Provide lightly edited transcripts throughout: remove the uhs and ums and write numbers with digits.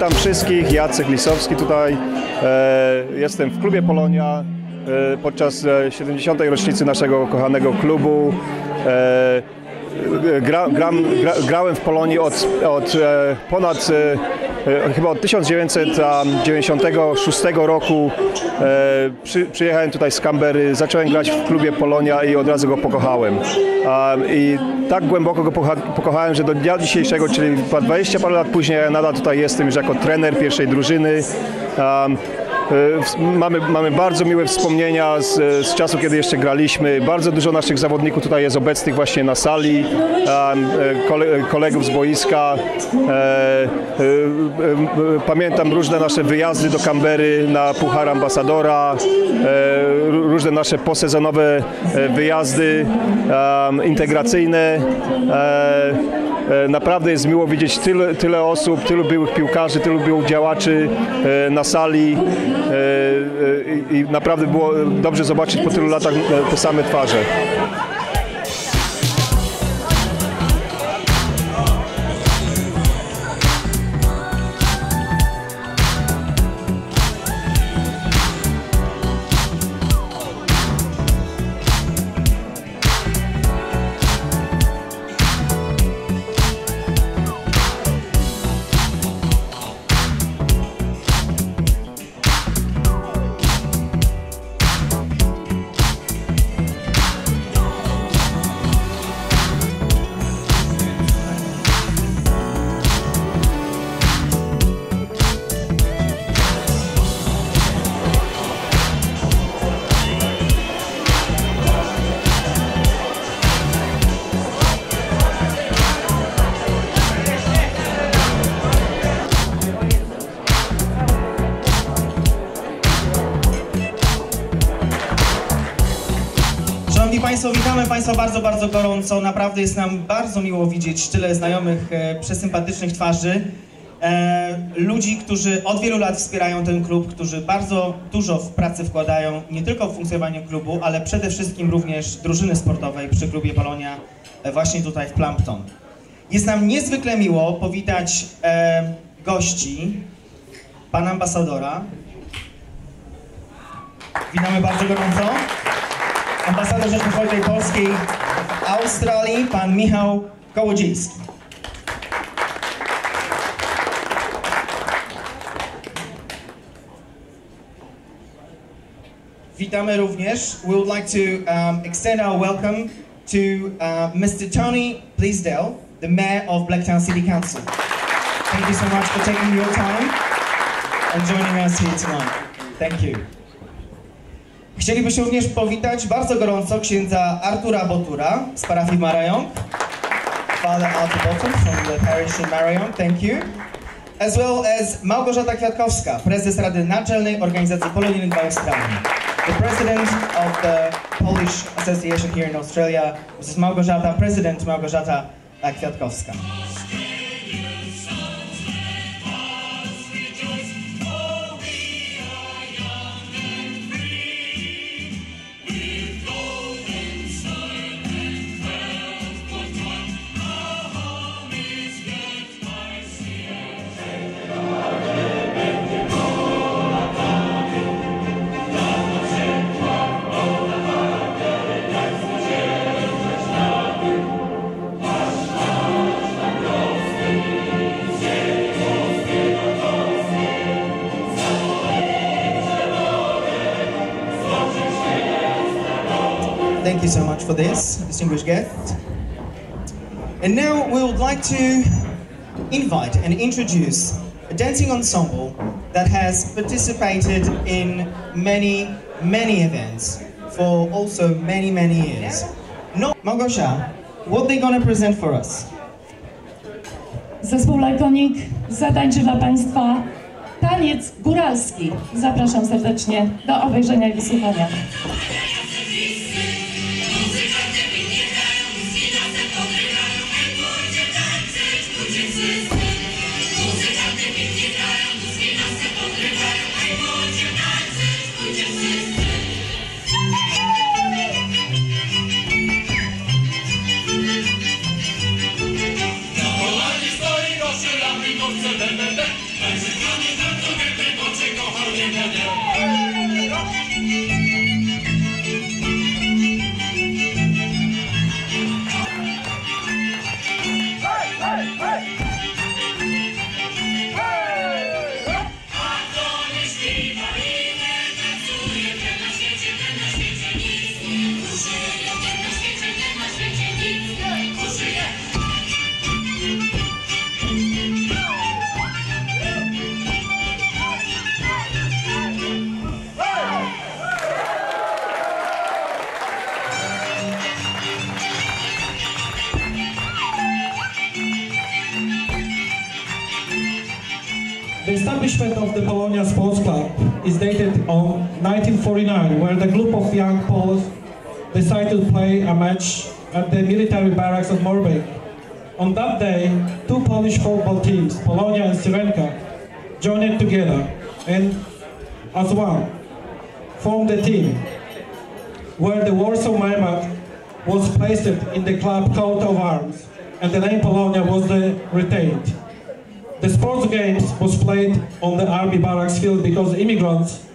Witam wszystkich, Jacek Lisowski tutaj. Jestem w klubie Polonia podczas 70. rocznicy naszego kochanego klubu. Grałem w Polonii chyba od 1996 roku. Przyjechałem tutaj z Canberry, zacząłem grać w klubie Polonia i od razu go pokochałem. I tak głęboko go pokochałem, że do dnia dzisiejszego, czyli 20 parę lat później, ja nadal tutaj jestem już jako trener pierwszej drużyny. Mamy bardzo miłe wspomnienia z czasu, kiedy jeszcze graliśmy. Bardzo dużo naszych zawodników tutaj jest obecnych właśnie na sali, kolegów z boiska. Pamiętam różne nasze wyjazdy do Canberry na Puchar Ambasadora, różne nasze posezonowe wyjazdy integracyjne. Naprawdę jest miło widzieć tyle osób, tylu byłych piłkarzy, tylu byłych działaczy na sali i naprawdę było dobrze zobaczyć po tylu latach te same twarze. Szanowni Państwo, witamy Państwa bardzo, bardzo gorąco. Naprawdę jest nam bardzo miło widzieć tyle znajomych, przesympatycznych twarzy. Ludzi, którzy od wielu lat wspierają ten klub, którzy bardzo dużo w pracy wkładają, nie tylko w funkcjonowanie klubu, ale przede wszystkim również drużyny sportowej przy klubie Polonia właśnie tutaj w Plumpton. Jest nam niezwykle miło powitać gości, pana ambasadora. Witamy bardzo gorąco. Ambasador Rzeczypospolitej Polskiej w Australii, pan Michał Kołodziejski. Witamy również. We would like to extend our welcome to Mr. Tony Bleasdale, the Mayor of Blacktown City Council. Thank you so much for taking your time and joining us here tonight. Thank you. Chcielibyśmy również powitać bardzo gorąco księdza Artura Botura z parafii Marayong. Father Arthur Botur from the parish in Marayong, thank you. As well as Małgorzata Kwiatkowska, prezes Rady Naczelnej Organizacji Polonijnych w Australii. The president of the Polish Association here in Australia, Mrs. Małgorzata, President Małgorzata Kwiatkowska. Thank you so much for this, distinguished guest. And now we would like to invite and introduce a dancing ensemble that has participated in many events for also many years. No, Małgosia, what they gonna present for us? Zespół Lajkonik zatańczy dla Państwa taniec góralski. Zapraszam serdecznie do obejrzenia i wysłuchania. Tańczy establishment of the Polonia Sports Club is dated on 1949, where the group of young Poles decided to play a match at the military barracks at Morbek. On that day, two Polish football teams, Polonia and Syrenka, joined together and, as one, formed a team, where the Warsaw Marmot was placed in the club coat of arms, and the name Polonia was retained. The sports games was played on the army barracks field because immigrants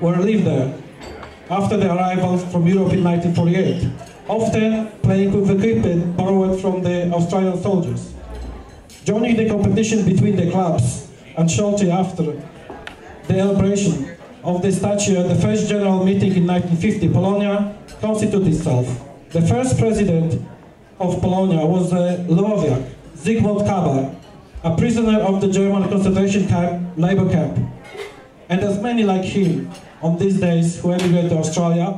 were lived there after the arrival from Europe in 1948, often playing with equipment borrowed from the Australian soldiers. Joining the competition between the clubs, and shortly after the celebration of the statue at the first general meeting in 1950, Polonia constituted itself. The first president of Polonia was a Lowiak, Zygmunt Kabar, a prisoner of the German concentration camp, labor camp. And as many like him on these days who emigrated to Australia,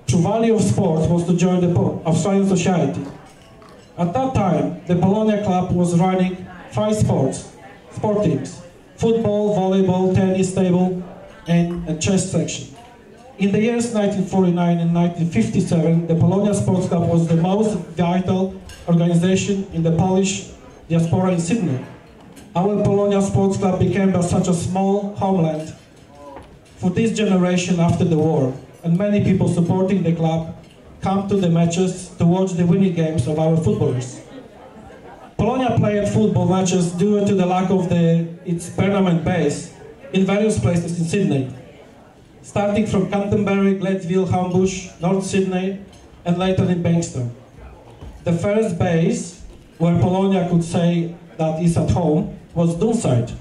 true value of sports was to join the Australian society. At that time, the Polonia club was running 5 sport teams: football, volleyball, tennis table, and a chess section. In the years 1949 and 1957, the Polonia Sports Club was the most vital organization in the Polish diaspora in Sydney. Our Polonia Sports Club became such a small homeland for this generation after the war, and many people supporting the club come to the matches to watch the winning games of our footballers. Polonia played football matches due to the lack of its permanent base in various places in Sydney, starting from Canterbury, Gladesville, Homebush, North Sydney, and later in Bankstown. The first base where Polonia could say that is at home was Dunside.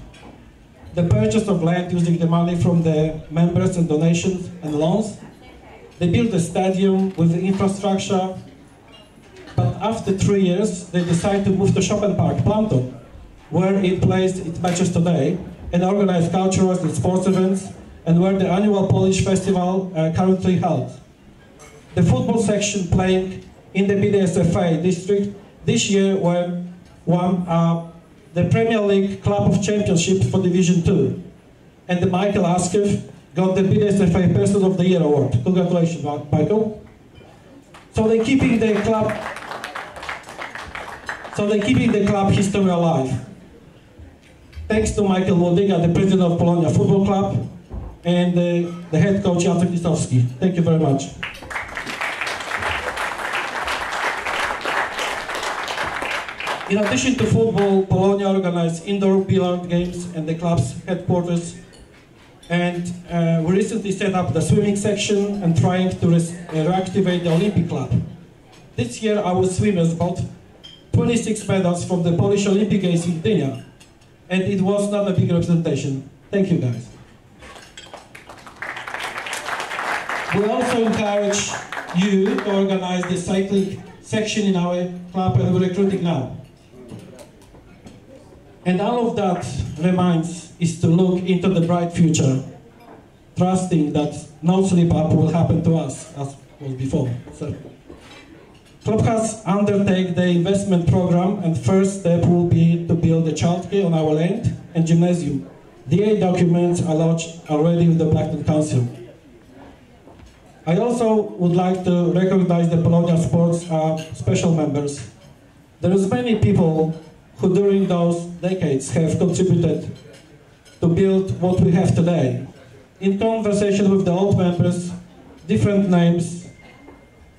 The purchase of land using the money from the members and donations and loans. They built a stadium with the infrastructure, but after 3 years they decided to move to Shopping Park, Plumpton, where it plays its matches today and organized cultural and sports events, and where the annual Polish festival currently held. The football section playing in the BDSFA district this year won the Premier League Club of Championship for Division 2, and the Michael Askew got the BDSFA Person of the Year award. Congratulations, Michael. So they're keeping the club history alive. Thanks to Michael Wodiga, the president of Polonia Football Club, and the head coach Jacek Lisowski. Thank you very much. In addition to football, Polonia organized indoor billiard games and the club's headquarters. And we recently set up the swimming section and trying to reactivate the Olympic Club. This year our swimmers bought 26 medals from the Polish Olympic Games in Gdynia. And it was not a big representation. Thank you, guys. We also encourage you to organize the cycling section in our club, and we're recruiting now. And all of that reminds is to look into the bright future, trusting that no slip up will happen to us as was before. So, club has undertaken the investment program, and first step will be to build a childcare on our land and gymnasium. The 8 documents are lodged already with the Plumpton Council. I also would like to recognize the Polonia Sports special members. There is many people who during those decades have contributed to build what we have today. In conversation with the old members, different names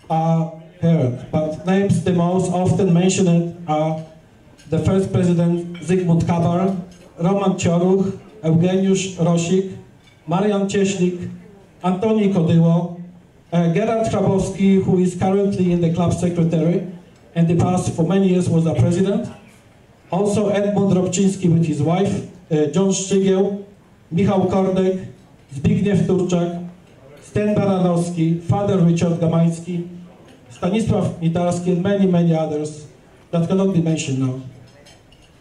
are heard, but names the most often mentioned are the first president Zygmunt Kabar, Roman Cioruch, Eugeniusz Rosik, Marian Cieślik, Antoni Kodyło, Gerard Hrabowski, who is currently in the club secretary, and in the past for many years was a president. Also Edmund Robczyński with his wife, John Szczygieł, Michał Kordek, Zbigniew Turczak, Sten Baranowski, Father Richard Gamański, Stanisław Nitarski, and many, many others that cannot be mentioned now.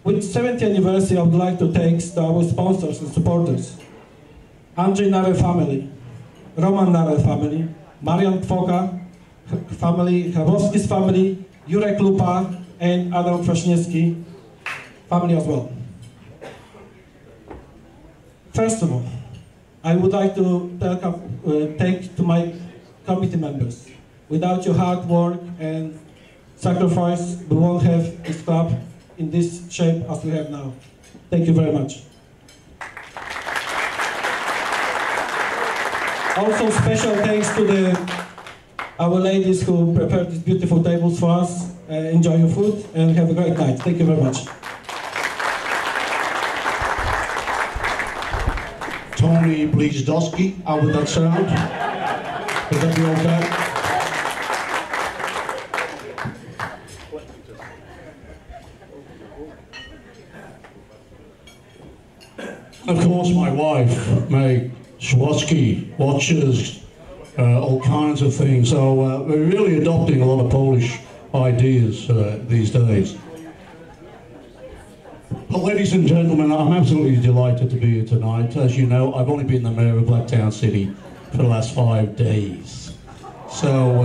With 70th anniversary, I would like to thank our sponsors and supporters. Andrzej Narel family, Roman Narel family, Marian Kwoka family, Hrabowski's family, Jurek Lupa, and Adam Kwaśniewski family as well. First of all, I would like to thank to my committee members. Without your hard work and sacrifice, we won't have this club in this shape as we have now. Thank you very much. Also, special thanks to our ladies who prepared these beautiful tables for us. Enjoy your food and have a great night. Thank you very much. Tony Blizdowski, how would that sound? Would that be okay? Of course, my wife, May Schwatsky, watches all kinds of things. So we're really adopting a lot of Polish ideas these days. Well, ladies and gentlemen, I'm absolutely delighted to be here tonight. As you know, I've only been the mayor of Blacktown City for the last 5 days. So,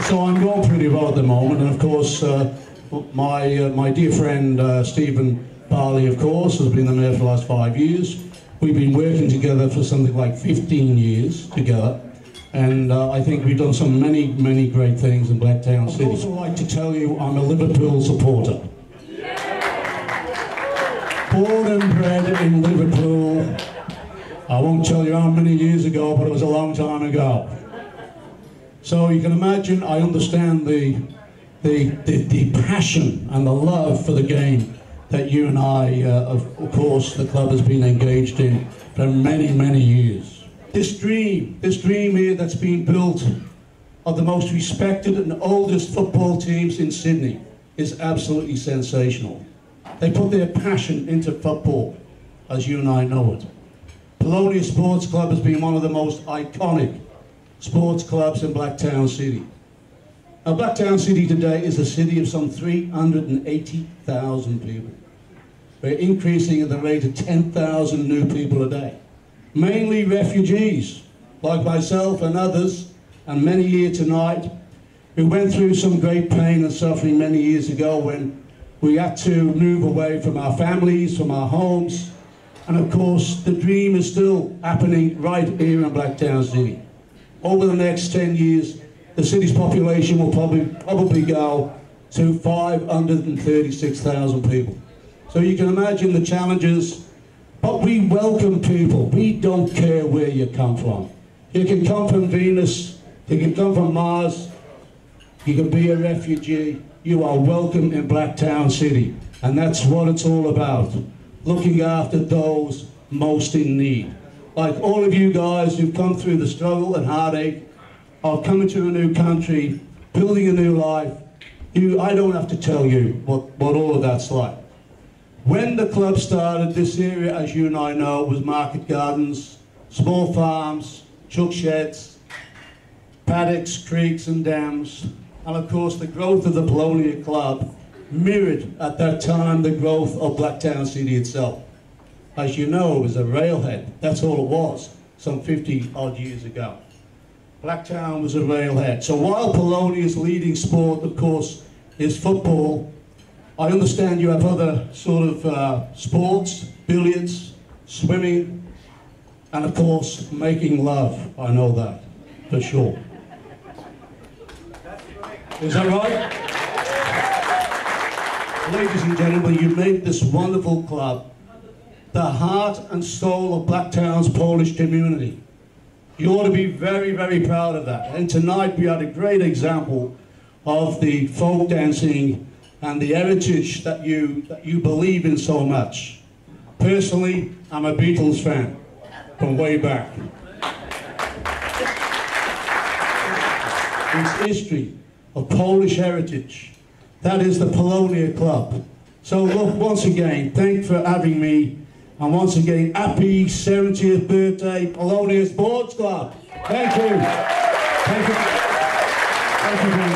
so I'm going pretty well at the moment. And of course, my dear friend Stephen Barley, of course, has been the mayor for the last 5 years. We've been working together for something like 15 years together. And I think we've done some many great things in Blacktown City. I'd also like to tell you I'm a Liverpool supporter. Born and bred in Liverpool. I won't tell you how many years ago, but it was a long time ago. So you can imagine, I understand the passion and the love for the game that you and I, of course, the club has been engaged in for many years. This dream here that's been built of the most respected and oldest football teams in Sydney is absolutely sensational. They put their passion into football, as you and I know it. Polonia Sports Club has been one of the most iconic sports clubs in Blacktown City. Now, Blacktown City today is a city of some 380,000 people. We're increasing at the rate of 10,000 new people a day. Mainly refugees, like myself and others, and many here tonight, who went through some great pain and suffering many years ago when we had to move away from our families, from our homes, and of course the dream is still happening right here in Blacktown City. Over the next 10 years, the city's population will probably go to 536,000 people. So you can imagine the challenges. But we welcome people. We don't care where you come from. You can come from Venus, you can come from Mars, you can be a refugee. You are welcome in Blacktown City. And that's what it's all about. Looking after those most in need. Like all of you guys who've come through the struggle and heartache of coming to a new country, building a new life. I don't have to tell you what all of that's like. When the club started, this area, as you and I know, was market gardens, small farms, chuck sheds, paddocks, creeks and dams. And of course, the growth of the Polonia Club mirrored at that time the growth of Blacktown City itself. As you know, it was a railhead. That's all it was, some 50 odd years ago. Blacktown was a railhead. So while Polonia's leading sport, of course, is football, I understand you have other sort of sports, billiards, swimming, and of course, making love. I know that, for sure. Is that right? Ladies and gentlemen, you made this wonderful club the heart and soul of Blacktown's Polish community. You ought to be very proud of that. And tonight we had a great example of the folk dancing and the heritage that you believe in so much. Personally, I'm a Beatles fan from way back. It's history of Polish heritage. That is the Polonia Club. So look, once again, thanks for having me, and once again, happy 70th birthday, Polonia Sports Club. Thank you. Thank you. Thank you very much.